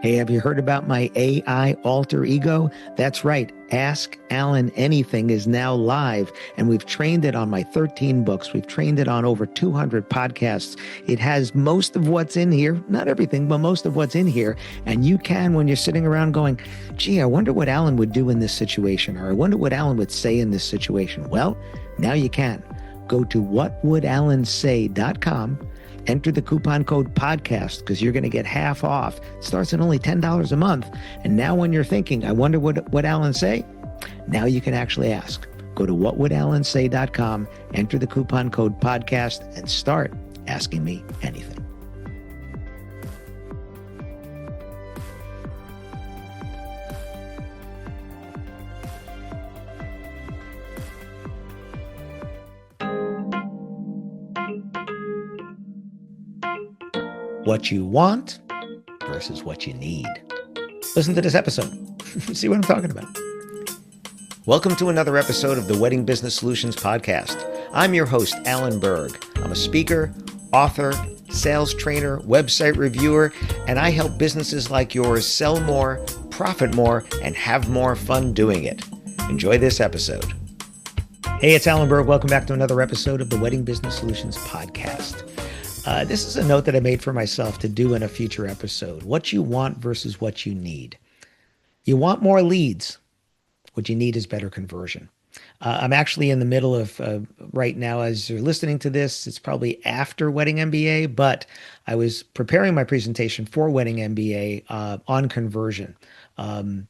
Hey, have you heard about my AI alter ego? That's right. Ask Alan Anything is now live, and we've trained it on my 13 books. We've trained it on over 200 podcasts. It has most of what's in here, not everything, but most of what's in here. And you can, when you're sitting around going, gee, I wonder what Alan would do in this situation, or I wonder what Alan would say in this situation. Well, now you can. Go to whatwouldallansay.com. Enter the coupon code podcast because you're going to get half off. It starts at only $10 a month. And now when you're thinking, I wonder what Alan say, now you can actually ask. Go to whatwouldallansay.com, enter the coupon code podcast, and start asking me anything. What you want versus what you need. Listen to this episode. See what I'm talking about. Welcome to another episode of the Wedding Business Solutions Podcast. I'm your host, Alan Berg. I'm a speaker, author, sales trainer, website reviewer, and I help businesses like yours sell more, profit more, and have more fun doing it. Enjoy this episode. Hey, it's Alan Berg. Welcome back to another episode of the Wedding Business Solutions Podcast. This is a note that I made for myself to do in a future episode. What you want versus what you need. You want more leads. What you need is better conversion. I'm actually in the middle of, right now, as you're listening to this, it's probably after Wedding MBA, but I was preparing my presentation for Wedding MBA on conversion. I'm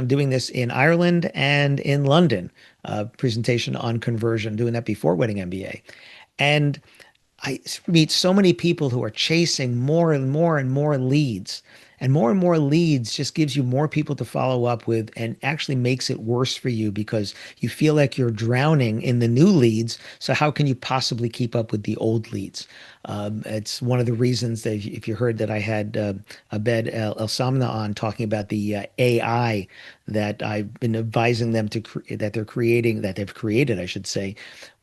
doing this in Ireland and in London, presentation on conversion, doing that before Wedding MBA. And I meet so many people who are chasing more and more and more leads. And more leads just gives you more people to follow up with and actually makes it worse for you because you feel like you're drowning in the new leads. So how can you possibly keep up with the old leads? It's one of the reasons that if you heard that I had Abed El-Samna on talking about the AI that I've been advising them that they've created, I should say,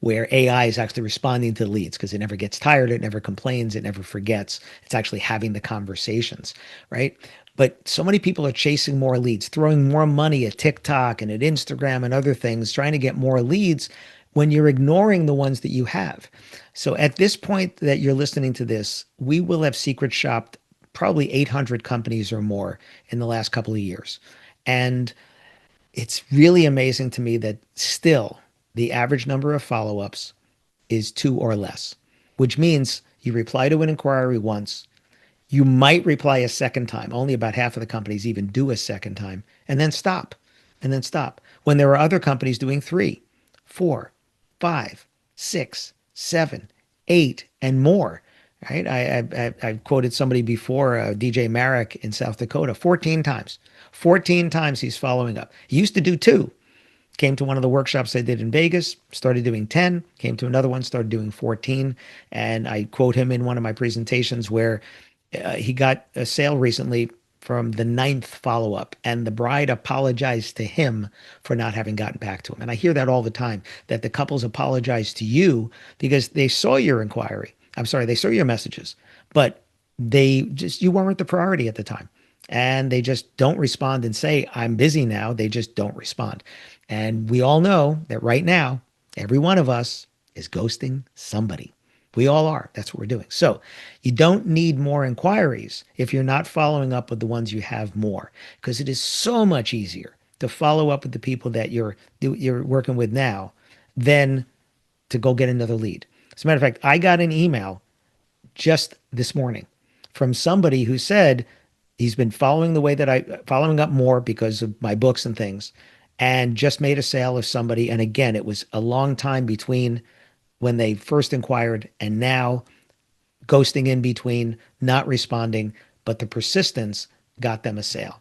where AI is actually responding to leads because it never gets tired, it never complains, it never forgets. It's actually having the conversations, right? But so many people are chasing more leads, throwing more money at TikTok and at Instagram and other things, trying to get more leads when you're ignoring the ones that you have. So at this point that you're listening to this, we will have secret shopped probably 800 companies or more in the last couple of years. And it's really amazing to me that still the average number of follow-ups is 2 or less, which means you reply to an inquiry once, you might reply a second time. Only about half of the companies even do a second time, and then stop. When there are other companies doing 3, 4, 5, 6, 7, 8, and more. Right? I've quoted somebody before, DJ Marek in South Dakota, 14 times. 14 times he's following up. He used to do 2. Came to one of the workshops I did in Vegas, started doing 10, came to another one, started doing 14. And I quote him in one of my presentations where he got a sale recently from the 9th follow-up, and the bride apologized to him for not having gotten back to him. And I hear that all the time, that the couples apologize to you because they saw your inquiry. They saw your messages, but you weren't the priority at the time. And they just don't respond and say, I'm busy now. They just don't respond. And we all know that right now, every one of us is ghosting somebody. We all are. That's what we're doing. So you don't need more inquiries if you're not following up with the ones you have more, because it is so much easier to follow up with the people that you're working with now than to go get another lead. As a matter of fact, I got an email just this morning from somebody who said he's been following up more because of my books and things, and just made a sale of somebody. And again, it was a long time between when they first inquired and now, ghosting in between, not responding, but the persistence got them a sale.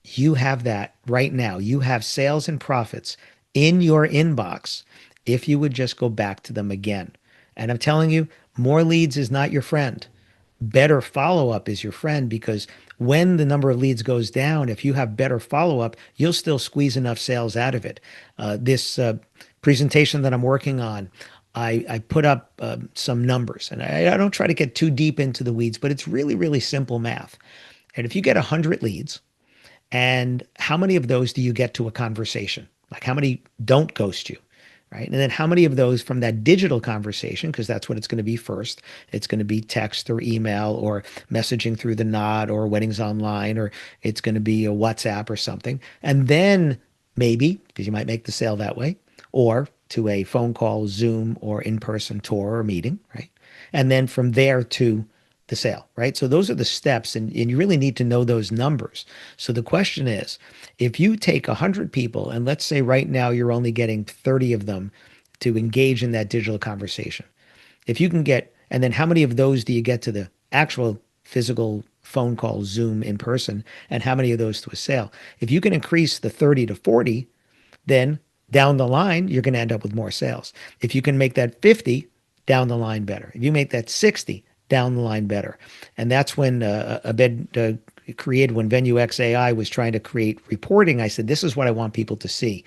You have that right now. You have sales and profits in your inbox if you would just go back to them again. And I'm telling you, more leads is not your friend. Better follow-up is your friend, because when the number of leads goes down, if you have better follow-up, you'll still squeeze enough sales out of it. This presentation that I'm working on, I put up some numbers, and I don't try to get too deep into the weeds, but it's really, really simple math. And if you get 100 leads, and how many of those do you get to a conversation? Like how many don't ghost you, right? And then how many of those from that digital conversation, because that's what it's going to be first. It's going to be text or email or messaging through the Nod or Weddings Online, or it's going to be a WhatsApp or something. And then maybe, because you might make the sale that way, or to a phone call, Zoom, or in-person tour or meeting, right? And then from there to the sale, right? So those are the steps, and you really need to know those numbers. So the question is, if you take 100 people, and let's say right now you're only getting 30 of them to engage in that digital conversation, if you can get, and then how many of those do you get to the actual physical phone call, Zoom, in person, and how many of those to a sale? If you can increase the 30 to 40, then down the line, you're going to end up with more sales. If you can make that 50, down the line better. If you make that 60, down the line better. And that's when Abed created, when VenueX AI was trying to create reporting, I said, this is what I want people to see.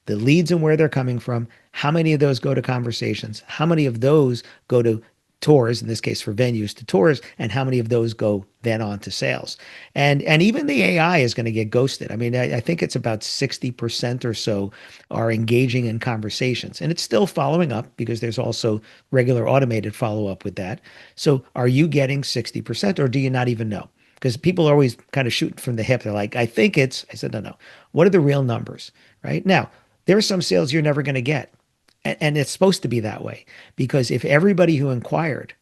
The leads and where they're coming from, how many of those go to conversations, how many of those go to tours, in this case for venues to tours, and how many of those go then on to sales. And even the AI is going to get ghosted. I mean, I think it's about 60% or so are engaging in conversations, and it's still following up because there's also regular automated follow-up with that. So are you getting 60%, or do you not even know? Because people are always kind of shooting from the hip. They're like, I think it's, I said, no. What are the real numbers, right? Now, there are some sales you're never going to get. And it's supposed to be that way, because if everybody who inquired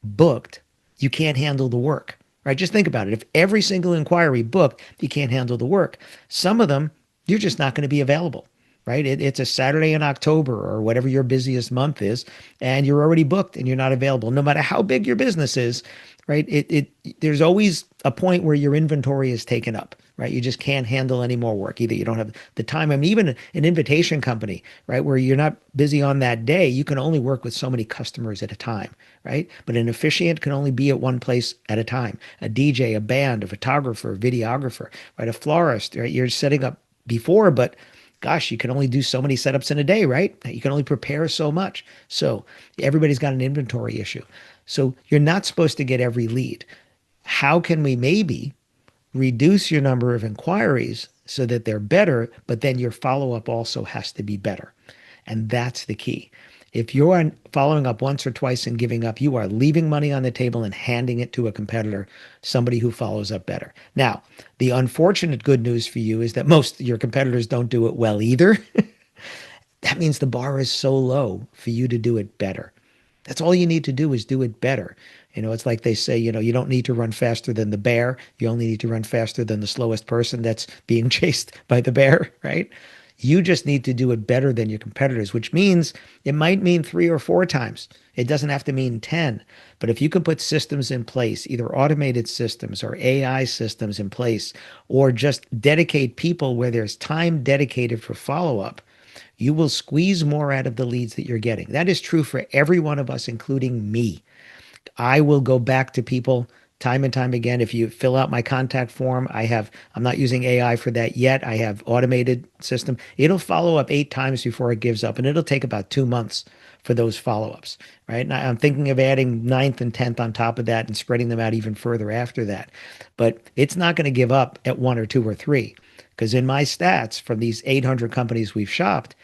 booked, you can't handle the work, right? Just think about it. If every single inquiry booked, you can't handle the work. Some of them, you're just not going to be available, right? It's a Saturday in October or whatever your busiest month is, and you're already booked and you're not available. No matter how big your business is, right? There's always a point where your inventory is taken up, right? You just can't handle any more work. Either you don't have the time. I mean, even an invitation company, right, where you're not busy on that day, you can only work with so many customers at a time, right? But an officiant can only be at one place at a time. A DJ, a band, a photographer, a videographer, right? A florist, right? You're setting up before, but gosh, you can only do so many setups in a day, right? You can only prepare so much. So everybody's got an inventory issue. So you're not supposed to get every lead. How can we maybe reduce your number of inquiries so that they're better, but then your follow-up also has to be better? And that's the key. If you're following up once or twice and giving up, you are leaving money on the table and handing it to a competitor, somebody who follows up better. Now, the unfortunate good news for you is that most of your competitors don't do it well either. That means the bar is so low for you to do it better. That's all you need to do, is do it better. It's like they say, you don't need to run faster than the bear. You only need to run faster than the slowest person that's being chased by the bear, right? You just need to do it better than your competitors, which means it might mean 3 or 4 times. It doesn't have to mean 10. But if you can put systems in place, either automated systems or AI systems in place, or just dedicate people where there's time dedicated for follow-up, you will squeeze more out of the leads that you're getting. That is true for every one of us, including me. I will go back to people time and time again. If you fill out my contact form, I'm not using AI for that yet. I have automated system. It'll follow up 8 times before it gives up, and it'll take about 2 months for those follow-ups, right? And I'm thinking of adding 9th and 10th on top of that and spreading them out even further after that. But it's not going to give up at 1 or 2 or 3, because in my stats from these 800 companies we've shopped,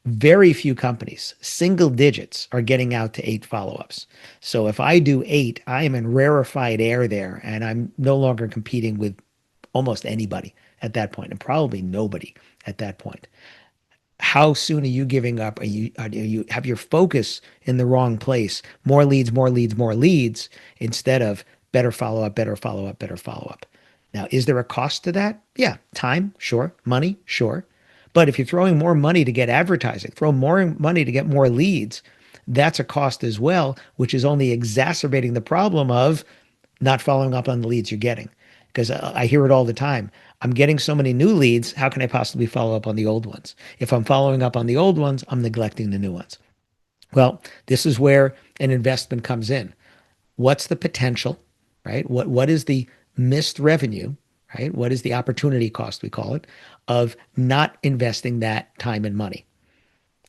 very few companies, single digits, are getting out to 8 follow-ups. So if I do 8, I am in rarefied air there, and I'm no longer competing with almost anybody at that point, and probably nobody at that point. How soon are you giving up? Are you have your focus in the wrong place? More leads, more leads, more leads, instead of better follow-up, better follow-up, better follow-up. Now, is there a cost to that? Yeah. Time, sure. Money, sure. But if you're throwing more money to get advertising, throw more money to get more leads, that's a cost as well, which is only exacerbating the problem of not following up on the leads you're getting. Because I hear it all the time. I'm getting so many new leads. How can I possibly follow up on the old ones? If I'm following up on the old ones, I'm neglecting the new ones. Well, this is where an investment comes in. What's the potential, right? What is the missed revenue, right? What is the opportunity cost, we call it, of not investing that time and money?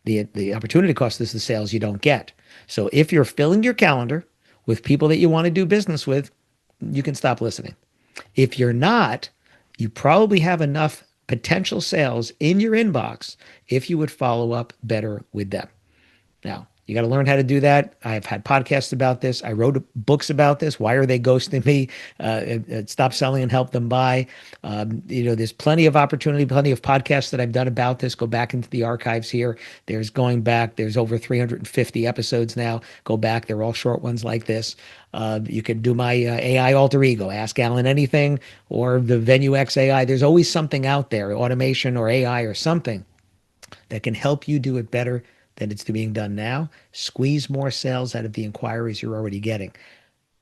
The opportunity cost is the sales you don't get. So if you're filling your calendar with people that you want to do business with, you can stop listening. If you're not, you probably have enough potential sales in your inbox if you would follow up better with them. Now, you got to learn how to do that. I've had podcasts about this. I wrote books about this. Why are they ghosting me? Stop selling and help them buy. There's plenty of opportunity, plenty of podcasts that I've done about this. Go back into the archives here. There's over 350 episodes now. Go back. They're all short ones like this. You could do my AI alter ego, Ask Alan Anything, or the VenueX AI. There's always something out there, automation or AI or something that can help you do it better than it's being done now. Squeeze more sales out of the inquiries you're already getting.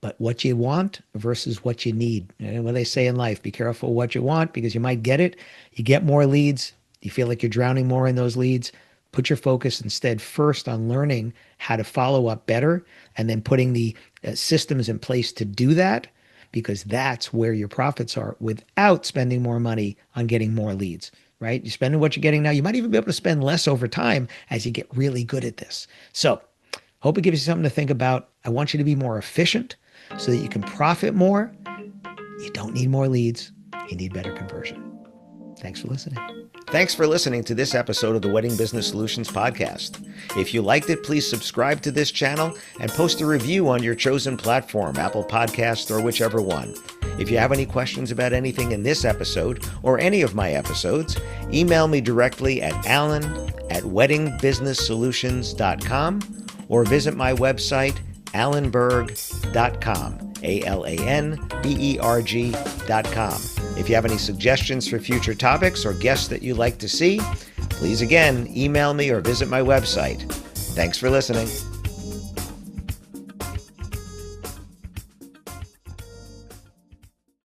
But what you want versus what you need. And what they say in life, be careful what you want, because you might get it. You get more leads. You feel like you're drowning more in those leads. Put your focus instead first on learning how to follow up better, and then putting the systems in place to do that, because that's where your profits are, without spending more money on getting more leads. Right? You're spending what you're getting now. You might even be able to spend less over time as you get really good at this. So hope it gives you something to think about. I want you to be more efficient so that you can profit more. You don't need more leads. You need better conversion. Thanks for listening. Thanks for listening to this episode of the Wedding Business Solutions Podcast. If you liked it, please subscribe to this channel and post a review on your chosen platform, Apple Podcasts or whichever one. If you have any questions about anything in this episode or any of my episodes, email me directly at alan@weddingbusinesssolutions.com or visit my website, alanberg.com, alanberg.com. If you have any suggestions for future topics or guests that you'd like to see, please again, email me or visit my website. Thanks for listening.